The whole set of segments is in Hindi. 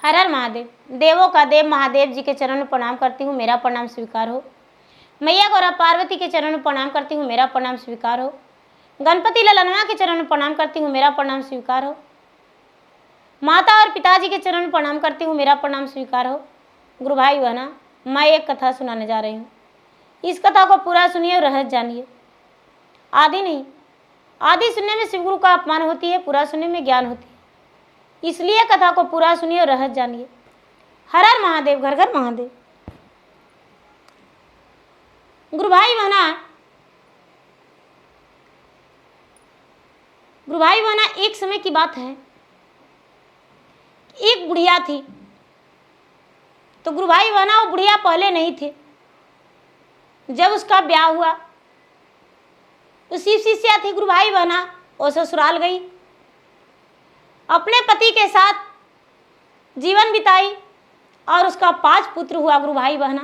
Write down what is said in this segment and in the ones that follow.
हर हर महादेव। देवों का देव महादेव जी के चरण में प्रणाम करती हूँ, मेरा प्रणाम स्वीकार हो। मैया गौरा पार्वती के चरण में प्रणाम करती हूँ, मेरा प्रणाम स्वीकार हो। गणपति ललनवा के चरण में प्रणाम करती हूँ, मेरा प्रणाम स्वीकार हो। माता और पिताजी के चरण में प्रणाम करती हूँ, मेरा प्रणाम स्वीकार हो। गुरु भाई बहना, मैं एक कथा सुनाने जा रही हूँ। इस कथा को पूरा सुनिए और रहस्य जानिए। आदि नहीं, आदि सुनने में शिव गुरु का अपमान होती है, पूरा सुनने में ज्ञान होती है। इसलिए कथा को पूरा सुनिए और रहस्य जानिए। हर हर महादेव, घर घर महादेव। गुरु भाई बहना, एक समय की बात है। एक बुढ़िया थी। तो गुरु भाई बहना, वो बुढ़िया पहले नहीं थे। जब उसका ब्याह हुआ, उसी शिष्या थी गुरु भाई बहना, वो ससुराल गई, अपने पति के साथ जीवन बिताई और उसका 5 पुत्र हुआ। गुरु भाई बहना,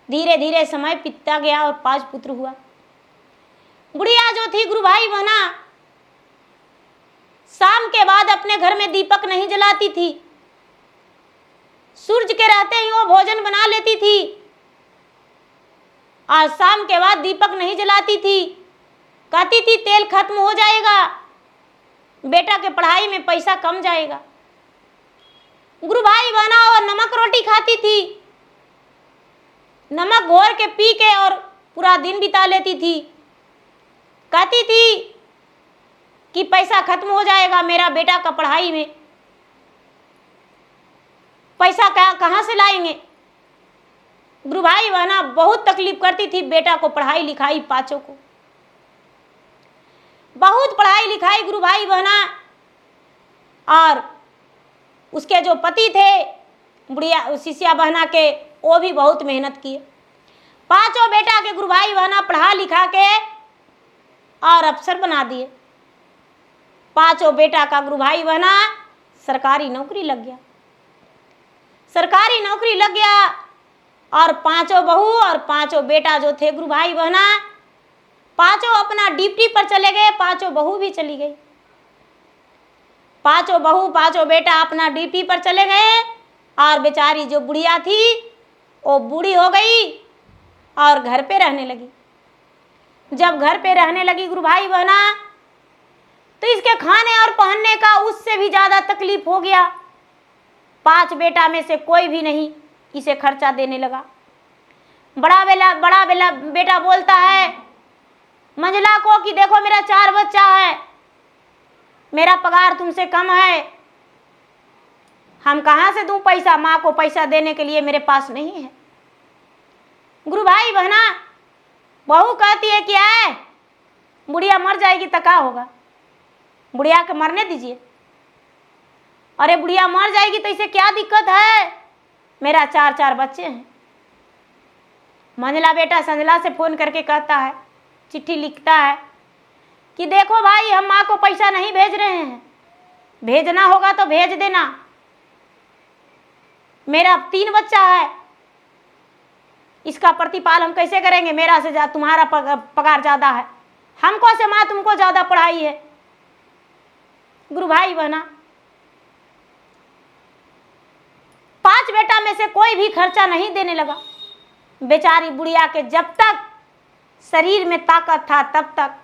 धीरे धीरे समय बीतता गया और 5 पुत्र हुआ। बुढ़िया जो थी गुरु भाई बहना, शाम के बाद अपने घर में दीपक नहीं जलाती थी। सूरज के रहते ही वो भोजन बना लेती थी। आज शाम के बाद दीपक नहीं जलाती थी। कहती थी तेल खत्म हो जाएगा, बेटा के पढ़ाई में पैसा कम जाएगा। गुरु भाई बहना, और नमक रोटी खाती थी। नमक घोर के पी के और पूरा दिन बिता लेती थी। कहती थी कि पैसा खत्म हो जाएगा, मेरा बेटा का पढ़ाई में पैसा कहाँ से लाएंगे। गुरु भाई बहना बहुत तकलीफ करती थी बेटा को पढ़ाई लिखाई, 5 को बहुत पढ़ाई लिखाई गुरु भाई बहना। और उसके जो पति थे बुढ़िया शिष्या बहना के, वो भी बहुत मेहनत किए। 5 बेटा के गुरु भाई बहना पढ़ा लिखा के और अफसर बना दिए। 5 बेटा का गुरु भाई बहना सरकारी नौकरी लग गया। सरकारी नौकरी लग गया और 5 बहू और 5 बेटा जो थे गुरु भाई बहना, 5 अपना ड्यूटी पर चले गए। 5 बहू भी चली गई। 5 बहू 5 बेटा अपना ड्यूटी पर चले गए और बेचारी जो बुढ़िया थी वो बूढ़ी हो गई और घर पे रहने लगी। जब घर पे रहने लगी गुरु भाई बहना, तो इसके खाने और पहनने का उससे भी ज़्यादा तकलीफ हो गया। 5 बेटा में से कोई भी नहीं इसे खर्चा देने लगा। बड़ा बेटा बोलता है मंझला को कि देखो मेरा 4 बच्चा है, मेरा पगार तुमसे कम है, हम कहाँ से दूं पैसा, माँ को पैसा देने के लिए मेरे पास नहीं है। गुरु भाई बहना, बहू कहती है कि है बुढ़िया मर जाएगी तो क्या होगा, बुढ़िया के मरने दीजिए। अरे बुढ़िया मर जाएगी तो इसे क्या दिक्कत है, मेरा 4 बच्चे हैं। मंझला बेटा संझला से फोन करके कहता है, चिट्ठी लिखता है कि देखो भाई हम माँ को पैसा नहीं भेज रहे हैं, भेजना होगा तो भेज देना, मेरा 3 बच्चा है, इसका प्रतिपाल हम कैसे करेंगे, मेरा से तुम्हारा पगार ज़्यादा है, हमको से माँ तुमको ज़्यादा पढ़ाई है। गुरु भाई बहना, 5 बेटा में से कोई भी खर्चा नहीं देने लगा। बेचारी बुढ़िया के जब तक शरीर में ताकत था तब तक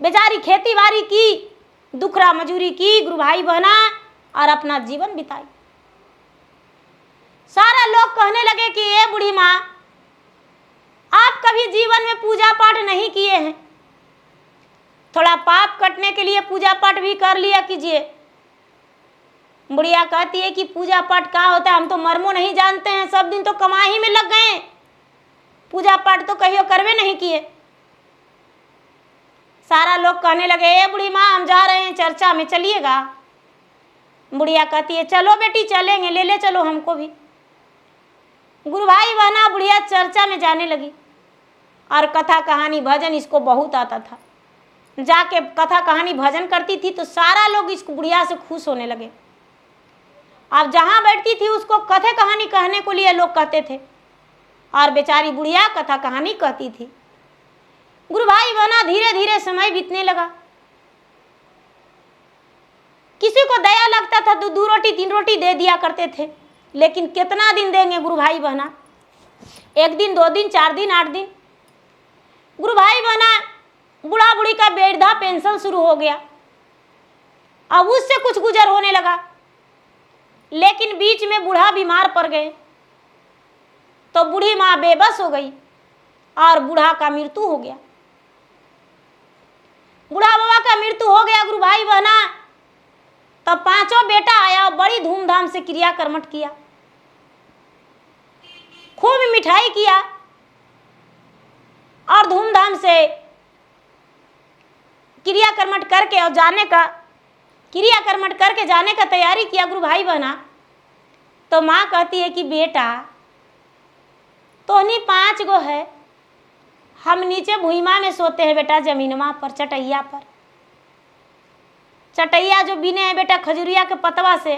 बेचारी खेती बाड़ी की, दुखरा मजूरी की गुरु भाई बहना और अपना जीवन बिताई। सारा लोग कहने लगे कि ये बूढ़ी माँ, आप कभी जीवन में पूजा पाठ नहीं किए हैं, थोड़ा पाप कटने के लिए पूजा पाठ भी कर लिया कीजिए। बुढ़िया कहती है कि पूजा पाठ क्या होता है, हम तो मर्मो नहीं जानते हैं, सब दिन तो कमाई में लग गए, पूजा पाठ तो कहियो करवे नहीं किए। सारा लोग कहने लगे ए बूढ़ी माँ हम जा रहे हैं चर्चा में, चलिएगा। बुढ़िया कहती है चलो बेटी चलेंगे, ले ले चलो हमको भी। गुरु भाई बहना, बुढ़िया चर्चा में जाने लगी और कथा कहानी भजन इसको बहुत आता था। जाके कथा कहानी भजन करती थी तो सारा लोग इस बुढ़िया से खुश होने लगे। अब जहाँ बैठती थी उसको कथे कहानी कहने को लिए लोग कहते थे और बेचारी बुढ़िया कथा कहानी कहती थी। गुरु भाई बहना, धीरे धीरे समय बीतने लगा किसी को दया लगता था तो 2 रोटी 3 रोटी दे दिया करते थे, लेकिन कितना दिन देंगे गुरु भाई बहना? 1 दिन 2 दिन 4 दिन 8 दिन। गुरु भाई बहना बूढ़ा बूढ़ी का वृद्धा पेंशन शुरू हो गया, अब उससे कुछ गुजर होने लगा, लेकिन बीच में बूढ़ा बीमार पड़ गए तो बूढ़ी माँ बेबस हो गई और बूढ़ा का मृत्यु हो गया। बूढ़ा बाबा का मृत्यु हो गया गुरु भाई बहना, तब 5 बेटा आया और बड़ी धूमधाम से क्रिया कर्मठ किया, खूब मिठाई किया और धूमधाम से क्रिया कर्मठ करके और क्रिया कर्मठ करके जाने का तैयारी किया गुरु भाई बहना। तो माँ कहती है कि बेटा तो नहीं 5 गो है, हम नीचे भुइमा में सोते हैं बेटा, जमीनमा पर चटैया पर। चटैया जो बीने हैं बेटा खजुरिया के पतवा से,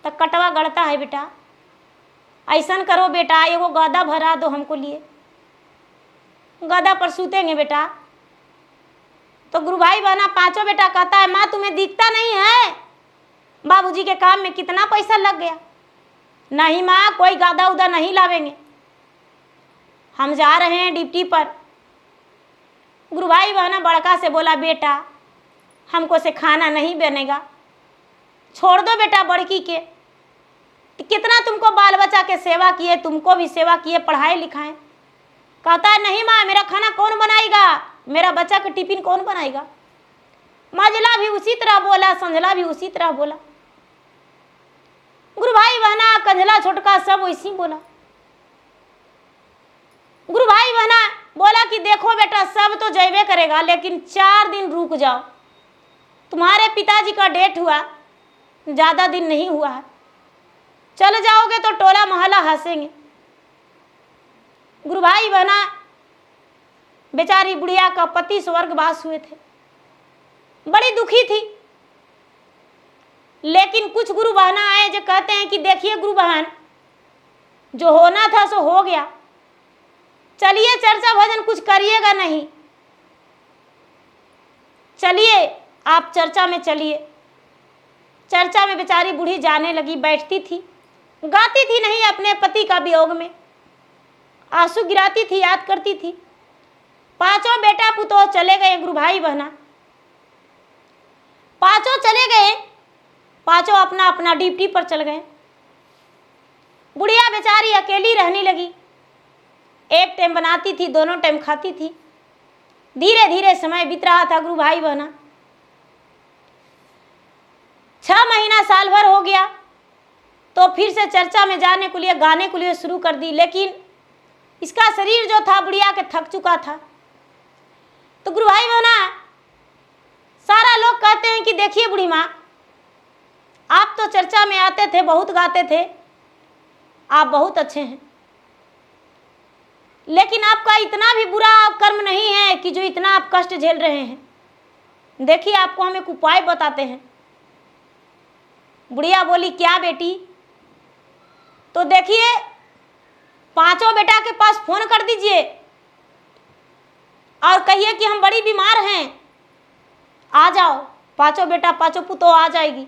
तो कटवा गड़ता है बेटा। ऐसा करो बेटा, एगो गदा भरा दो हमको लिए, गदा पर सूतेंगे बेटा। तो गुरु भाई बहना 5 बेटा कहता है माँ तुम्हें दिखता नहीं है बाबूजी के काम में कितना पैसा लग गया? नहीं माँ, कोई गदा उदा नहीं लावेंगे, हम जा रहे हैं ड्यूटी पर। गुरु भाई बहना बड़का से बोला बेटा हमको से खाना नहीं बनेगा, छोड़ दो बेटा बड़की के, कितना तुमको बाल बच्चा के सेवा किए, तुमको भी सेवा किए, पढ़ाए लिखाए। कहता है नहीं माँ, मेरा खाना कौन बनाएगा, मेरा बच्चा का टिफिन कौन बनाएगा? मझला भी उसी तरह बोला, संझला भी उसी तरह बोला। गुरु भाई बहना कंझला छोटका सब वैसी बोला। गुरु भाई बहना बोला कि देखो बेटा सब तो जैबे करेगा, लेकिन 4 दिन रुक जाओ, तुम्हारे पिताजी का डेट हुआ, ज़्यादा दिन नहीं हुआ है, चल जाओगे तो टोला मोहल्ला हंसेंगे। गुरु भाई बहना बेचारी बुढ़िया का पति स्वर्गवास हुए थे, बड़ी दुखी थी, लेकिन कुछ गुरु बहना आए जो कहते हैं कि देखिए गुरु बहन जो होना था सो हो गया, चलिए चर्चा भजन कुछ करिएगा नहीं, चलिए आप चर्चा में चलिए। चर्चा में बेचारी बूढ़ी जाने लगी, बैठती थी, गाती थी नहीं, अपने पति का वियोग में आंसू गिराती थी, याद करती थी। 5 बेटा पुतोह चले गए गुरु भाई बहना, 5 चले गए, 5 अपना अपना ड्यूटी पर चल गए। बुढ़िया बेचारी अकेली रहने लगी, एक टाइम बनाती थी, दोनों टाइम खाती थी। धीरे धीरे समय बीत रहा था गुरु भाई बहना, 6 महीना साल भर हो गया तो फिर से चर्चा में जाने के लिए गाने के लिए शुरू कर दी, लेकिन इसका शरीर जो था बुढ़िया के थक चुका था। तो गुरु भाई बहना सारा लोग कहते हैं कि देखिए बूढ़ी माँ आप तो चर्चा में आते थे, बहुत गाते थे, आप बहुत अच्छे हैं, लेकिन आपका इतना भी बुरा कर्म नहीं है कि जो इतना आप कष्ट झेल रहे हैं। देखिए आपको हम एक उपाय बताते हैं। बुढ़िया बोली क्या बेटी? तो देखिए 5 बेटा के पास फोन कर दीजिए और कहिए कि हम बड़ी बीमार हैं, आ जाओ। 5 बेटा 5 पुतोह आ जाएगी,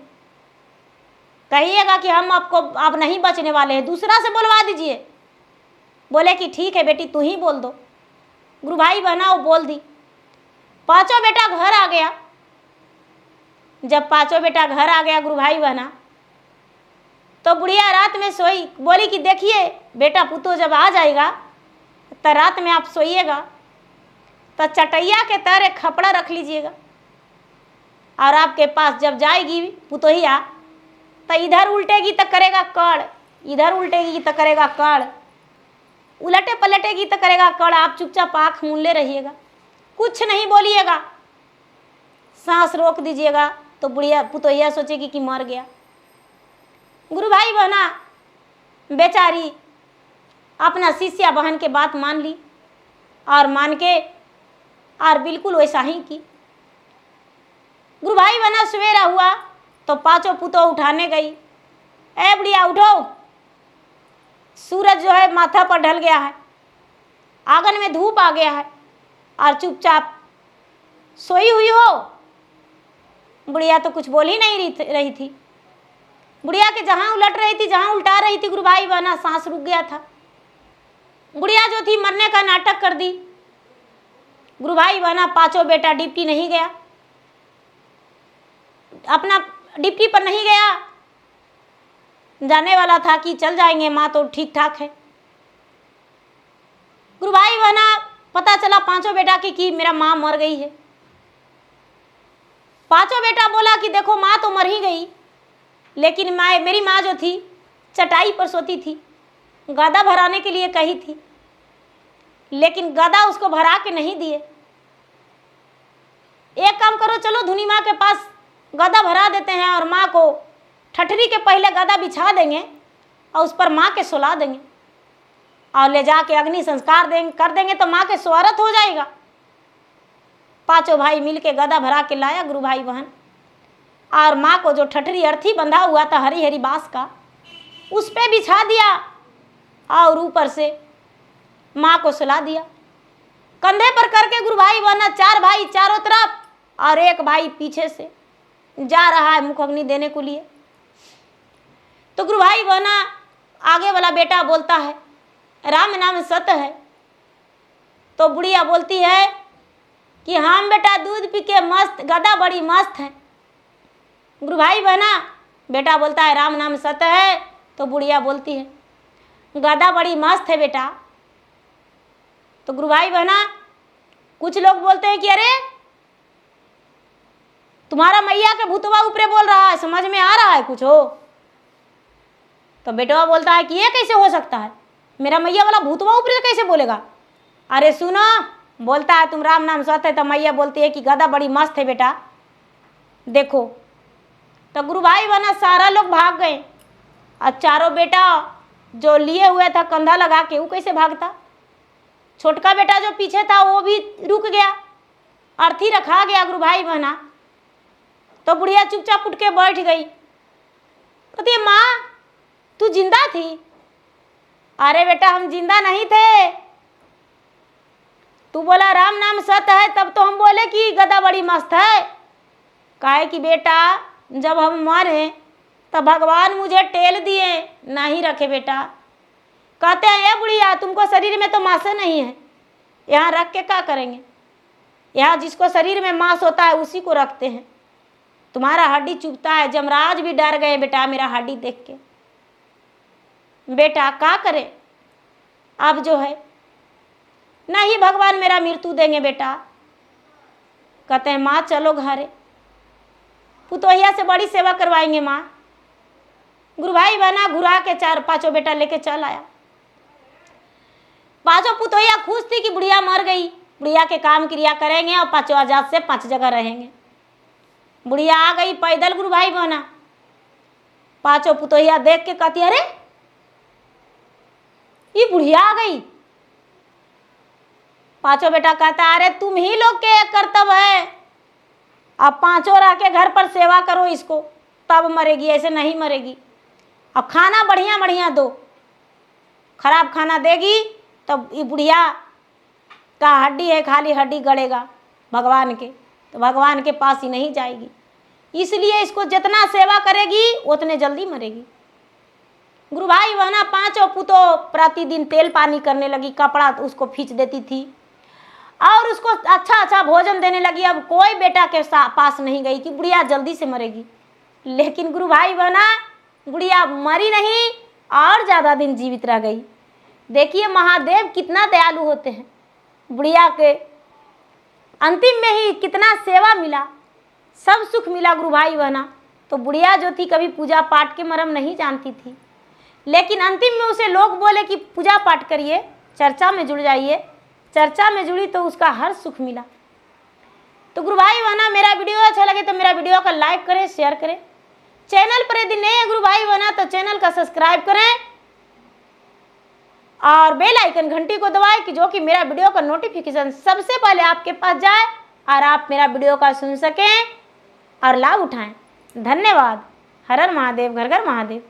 कहिएगा कि हम आपको आप नहीं बचने वाले हैं, दूसरा से बोलवा दीजिए। बोले कि ठीक है बेटी तू ही बोल दो। गुरु भाई बहना वो बोल दी, 5 बेटा घर आ गया। जब 5 बेटा घर आ गया गुरु भाई बहना, तो बुढ़िया रात में सोई, बोली कि देखिए बेटा पुतोह जब आ जाएगा तो रात में आप सोइएगा तो चटैया के तर एक खपड़ा रख लीजिएगा, और आपके पास जब जाएगी पुतोहिया तो इधर उल्टेगी तो करेगा कड़, इधर उल्टेगी तो करेगा कड़, उलटे पलटेगी तो करेगा कड़। आप चुपचाप आँख मूंदे रहिएगा, कुछ नहीं बोलिएगा, सांस रोक दीजिएगा, तो बुढ़िया पुतोहिया सोचेगी कि मर गया। गुरु भाई बहना बेचारी अपना शिष्या बहन के बात मान ली और मान के और बिल्कुल वैसा ही की। गुरु भाई बहना सवेरा हुआ तो 5 पुतोह उठाने गई, ए बुढ़िया उठो, सूरज जो है माथा पर ढल गया है, आंगन में धूप आ गया है और चुपचाप सोई हुई हो। बुढ़िया तो कुछ बोल ही नहीं रही थी। बुढ़िया के जहाँ उलट रही थी, जहाँ उल्टा रही थी, गुरु भाई बहना सांस रुक गया था। बुढ़िया जो थी मरने का नाटक कर दी। गुरु भाई बहना पांचों बेटा डिप्टी नहीं गया, अपना डिप्टी पर नहीं गया। जाने वाला था कि चल जाएंगे, माँ तो ठीक ठाक है। गुरु भाई बहना पता चला पांचों बेटा की कि मेरा माँ मर गई है। पांचों बेटा बोला कि देखो माँ तो मर ही गई, लेकिन मेरी माँ जो थी चटाई पर सोती थी, गदा भराने के लिए कही थी, लेकिन गदा उसको भरा के नहीं दिए। एक काम करो, चलो धुनी माँ के पास गदा भरा देते हैं और माँ को ठठरी के पहले गदा बिछा देंगे और उस पर माँ के सुला देंगे और ले जाके अग्नि संस्कार कर देंगे तो माँ के स्वागत हो जाएगा। पांचों भाई मिलके गदा भरा के लाया गुरु भाई बहन, और माँ को जो ठठरी अर्थी बंधा हुआ था हरी हरी बांस का, उस पे बिछा दिया और ऊपर से माँ को सुला दिया। कंधे पर करके गुरु भाई बहना, चार भाई चारों तरफ और एक भाई पीछे से जा रहा है मुख अग्नि देने को लिए। तो गुरु भाई बहना आगे वाला बेटा बोलता है राम नाम सत्य है। तो बुढ़िया बोलती है कि हम बेटा दूध पी के मस्त, गदा बड़ी मस्त है। गुरु भाई बहना बेटा बोलता है राम नाम सत्य है। तो बुढ़िया बोलती है गदा बड़ी मस्त है बेटा। तो गुरु भाई बहना कुछ लोग बोलते हैं कि अरे तुम्हारा मैया के भूतवा ऊपरे बोल रहा है, समझ में आ रहा है कुछ हो? तो बेटवा बोलता है कि ये कैसे हो सकता है, मेरा मैया वाला भूतवा ऊपरे कैसे बोलेगा? अरे सुनो, बोलता है तुम राम नाम सत्य है। तो मैया बोलती है कि गदा बड़ी मस्त है बेटा, देखो। तो गुरु भाई बहना सारा लोग भाग गए और चारों बेटा जो लिए हुए था कंधा लगा के, वो कैसे भागता? छोटका बेटा जो पीछे था वो भी रुक गया, अर्थी रखा गया गुरु भाई बहना। तो बुढ़िया चुपचाप उठ के बैठ गई। कहती है माँ तू जिंदा थी? अरे बेटा हम जिंदा नहीं थे, तू बोला राम नाम सत्य है तब तो हम बोले कि गदा बड़ी मस्त है। काहे कि बेटा जब हम मरे तब भगवान मुझे टेल दिए, नहीं रखे बेटा। कहते हैं ये बुढ़िया तुमको शरीर में तो मांस नहीं है, यहाँ रख के क्या करेंगे? यहाँ जिसको शरीर में मांस होता है उसी को रखते हैं, तुम्हारा हड्डी चुभता है। जमराज भी डर गए बेटा मेरा हड्डी देख के। बेटा क्या करे, अब जो है नहीं भगवान मेरा मृत्यु देंगे बेटा। कहते हैं माँ चलो घरे, पुतोहिया से बड़ी सेवा करवाएंगे माँ। गुरु भाई बहना घुरा के चार पांचों बेटा लेके चल आया। पांचों पुतोहिया खुश थी कि बुढ़िया मर गई, बुढ़िया के काम क्रिया करेंगे और पांचों आजाद से 5 जगह रहेंगे। बुढ़िया आ गई पैदल गुरु भाई बहना। पांचों पुतोहिया देख के कहती अरे ये बुढ़िया आ गई। पांचों बेटा कहता अरे तुम ही लोग के कर्तव्य है, अब पांचों रह के घर पर सेवा करो इसको, तब मरेगी, ऐसे नहीं मरेगी। अब खाना बढ़िया बढ़िया दो, खराब खाना देगी तब ये बुढ़िया का हड्डी है खाली हड्डी गड़ेगा भगवान के, तो भगवान के पास ही नहीं जाएगी। इसलिए इसको जितना सेवा करेगी उतने जल्दी मरेगी। गुरु भाई बहना पांचों पुतों प्रतिदिन तेल पानी करने लगी, कपड़ा उसको खींच देती थी और उसको अच्छा अच्छा भोजन देने लगी। अब कोई बेटा के पास नहीं गई कि बुढ़िया जल्दी से मरेगी। लेकिन गुरु भाई बहना बुढ़िया मरी नहीं और ज़्यादा दिन जीवित रह गई। देखिए महादेव कितना दयालु होते हैं। बुढ़िया के अंतिम में ही कितना सेवा मिला, सब सुख मिला गुरु भाई बहना। तो बुढ़िया जो थी कभी पूजा पाठ के मर्म नहीं जानती थी, लेकिन अंतिम में उसे लोग बोले कि पूजा पाठ करिए, चर्चा में जुड़ जाइए। चर्चा में जुड़ी तो उसका हर सुख मिला। तो गुरु भाई बहना मेरा वीडियो अच्छा लगे तो मेरा वीडियो का लाइक करें, शेयर करें। चैनल पर यदि नए हैं गुरु भाई बहना तो चैनल का सब्सक्राइब करें और बेल आइकन घंटी को दबाएं कि जो कि मेरा वीडियो का नोटिफिकेशन सबसे पहले आपके पास जाए और आप मेरा वीडियो का सुन सकें और लाभ उठाएं। धन्यवाद। हर हर महादेव, घर घर महादेव।